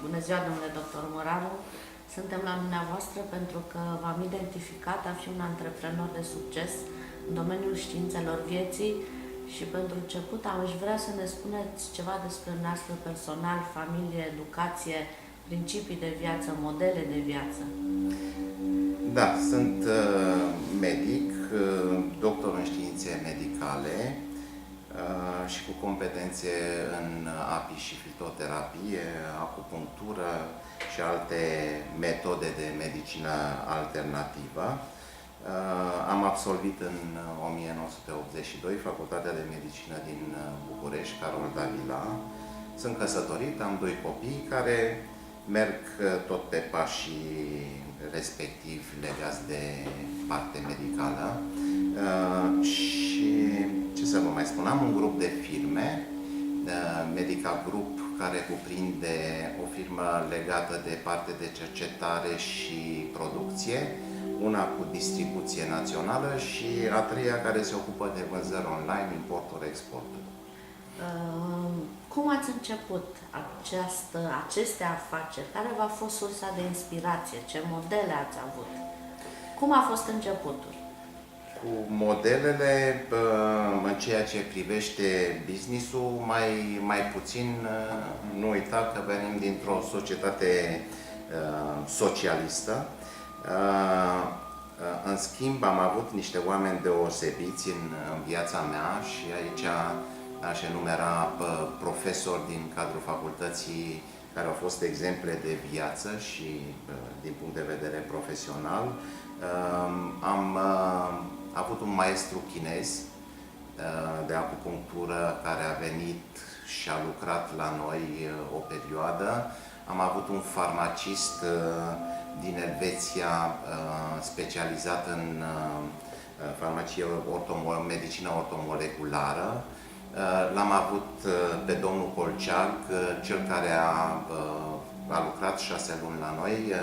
Bună ziua, domnule doctor Moraru! Suntem la dumneavoastră pentru că v-am identificat a fi un antreprenor de succes în domeniul științelor vieții și pentru început aș vrea să ne spuneți ceva despre noastră personal, familie, educație, principii de viață, modele de viață. Da, sunt medic, doctor în științe medicale și cu competențe în API și fitoterapie, acupunctură și alte metode de medicină alternativă. Am absolvit în 1982 Facultatea de Medicină din București, Carol Davila. Sunt căsătorit, am doi copii care merg tot pe pașii respectiv legați de parte medicală. Și ce să vă mai spun, am un grup de firme, Medica Group, care cuprinde o firmă legată de parte de cercetare și producție, una cu distribuție națională și a treia care se ocupă de vânzări online, importuri, exporturi. Cum ați început aceste afaceri? Care v-a fost sursa de inspirație? Ce modele ați avut? Cum a fost începutul? Cu modelele, în ceea ce privește business-ul, mai puțin, nu uita că venim dintr-o societate socialistă. În schimb, am avut niște oameni deosebiți în viața mea și aici aș enumera profesori din cadrul facultății care au fost exemple de viață și din punct de vedere profesional. Am avut un maestru chinez de acupunctură care a venit și a lucrat la noi o perioadă. Am avut un farmacist din Elveția specializat în farmacie, medicină ortomoleculară. L-am avut pe domnul Colceac, cel care a lucrat 6 luni la noi.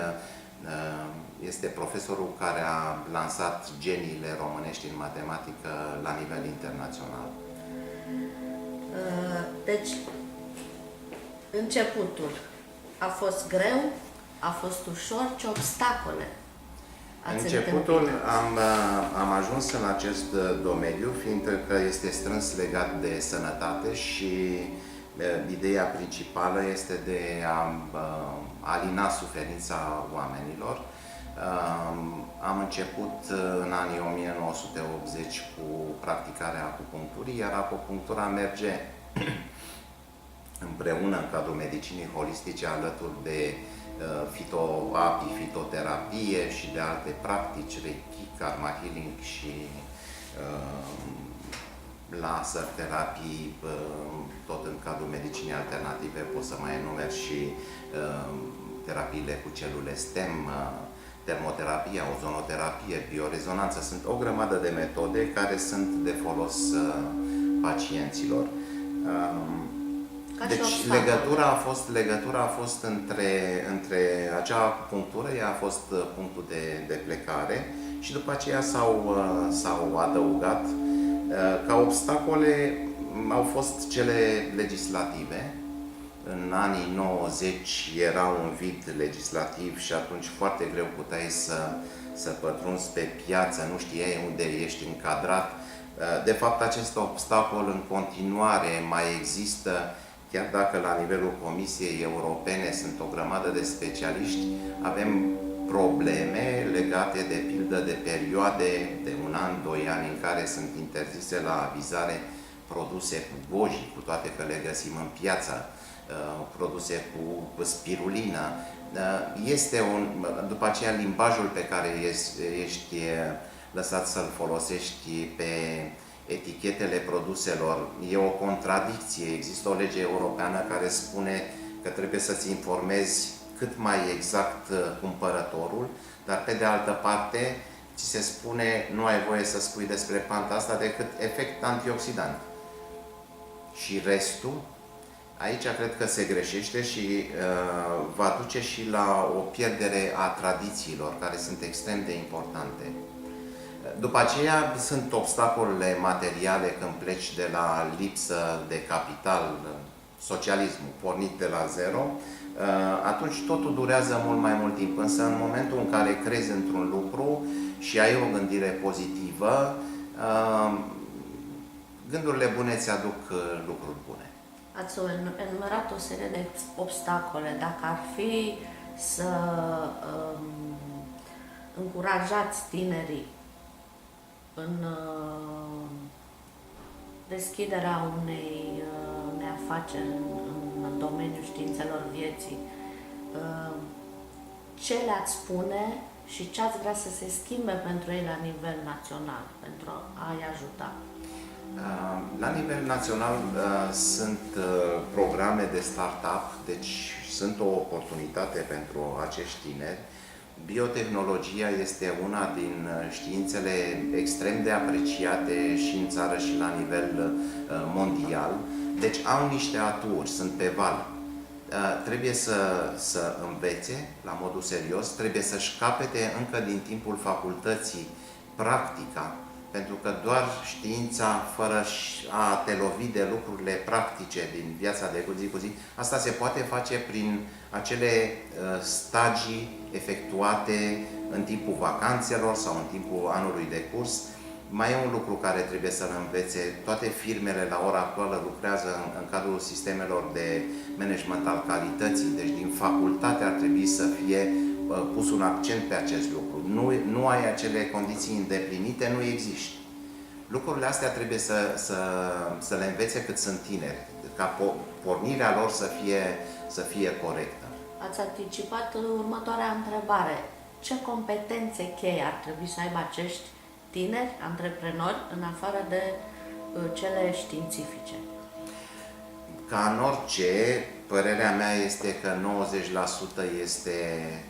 Este profesorul care a lansat geniile românești în matematică la nivel internațional. Deci, începutul a fost greu, a fost ușor, ce obstacole ați Începutul întâmpinat? am ajuns în acest domeniu, fiindcă este strâns legat de sănătate și ideea principală este de a alina suferința oamenilor. Am început în anii 1980 cu practicarea acupuncturii, iar acupunctura merge împreună în cadrul medicinii holistice alături de fitoterapie și de alte practici, Reiki, Karma Healing și laser terapii, tot în cadrul medicinii alternative pot să mai enumer și terapiile cu celule STEM, termoterapia, ozonoterapie, biorezonanță. Sunt o grămadă de metode care sunt de folos pacienților. Deci legătura a fost între acea acupunctură, ea a fost punctul de plecare și după aceea s-au adăugat. Ca obstacole au fost cele legislative. În anii 90 era un vid legislativ și atunci foarte greu puteai să pătrunzi pe piață, nu știai unde ești încadrat. De fapt, acest obstacol în continuare mai există, chiar dacă la nivelul Comisiei Europene sunt o grămadă de specialiști, avem probleme legate de pildă de perioade de 1 an, 2 ani în care sunt interzise la avizare produse cu goji, cu toate că le găsim în piață, produse cu spirulină. După aceea, limbajul pe care ești lăsat să-l folosești pe etichetele produselor e o contradicție. Există o lege europeană care spune că trebuie să-ți informezi cât mai exact cumpărătorul, dar pe de altă parte ți se spune nu ai voie să spui despre planta asta decât efect antioxidant. Și restul, aici cred că se greșește și va duce și la o pierdere a tradițiilor, care sunt extrem de importante. După aceea sunt obstacolele materiale când pleci de la lipsă de capital, socialismul pornit de la zero, atunci totul durează mult mai mult timp. Însă în momentul în care crezi într-un lucru și ai o gândire pozitivă, gândurile bune îți aduc lucruri bune. Ați enumerat o serie de obstacole. Dacă ar fi să încurajați tinerii în deschiderea unei afaceri în domeniul științelor vieții, ce le-ați spune și ce ați vrea să se schimbe pentru ei la nivel național, pentru a-i ajuta? La nivel național sunt programe de start-up, deci sunt o oportunitate pentru acești tineri. Biotehnologia este una din științele extrem de apreciate și în țară și la nivel mondial. Deci au niște aturi, sunt pe val. Trebuie să învețe la modul serios, trebuie să-și capete încă din timpul facultății practica, pentru că doar știința, fără a te lovi de lucrurile practice din viața de zi cu zi, asta se poate face prin acele stagii efectuate în timpul vacanțelor sau în timpul anului de curs. Mai e un lucru care trebuie să-l învețe. Toate firmele la ora actuală lucrează în cadrul sistemelor de management al calității, deci din facultate ar trebui să fie pus un accent pe acest lucru. Nu ai acele condiții îndeplinite, nu există. Lucrurile astea trebuie să le învețe cât sunt tineri, ca pornirea lor să fie corectă. Ați anticipat următoarea întrebare. Ce competențe cheie ar trebui să aibă acești tineri, antreprenori, în afară de cele științifice? Ca în orice, părerea mea este că 90% este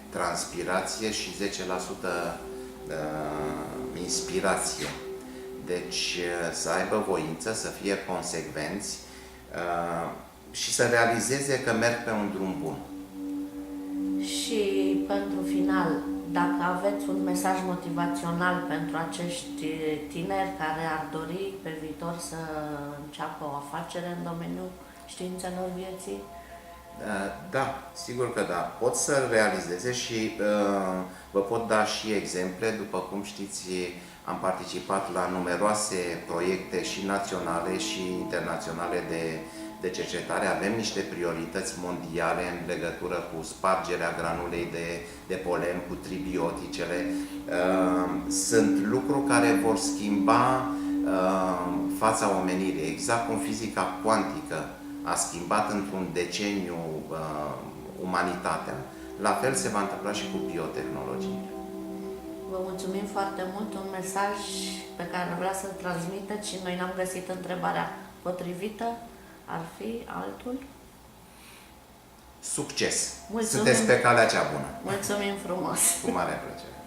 transpirație și 10% inspirație. Deci să aibă voință, să fie consecvenți și să realizeze că merg pe un drum bun. Și pentru final, dacă aveți un mesaj motivațional pentru acești tineri care ar dori pe viitor să înceapă o afacere în domeniul științelor vieții? Da, sigur că da. Pot să realizeze și vă pot da și exemple. După cum știți, am participat la numeroase proiecte și naționale și internaționale de cercetare. Avem niște priorități mondiale în legătură cu spargerea granulei de polen, cu tribioticele. Sunt lucruri care vor schimba fața omenirii, exact cum fizica cuantică a schimbat într-un deceniu umanitatea. La fel se va întâmpla și cu biotehnologiile. Vă mulțumim foarte mult, un mesaj pe care vrea să-l transmiteți și noi n-am găsit întrebarea potrivită. Ar fi altul? Succes! Mulțumim. Sunteți pe calea cea bună! Mulțumim frumos! Cu mare plăcere!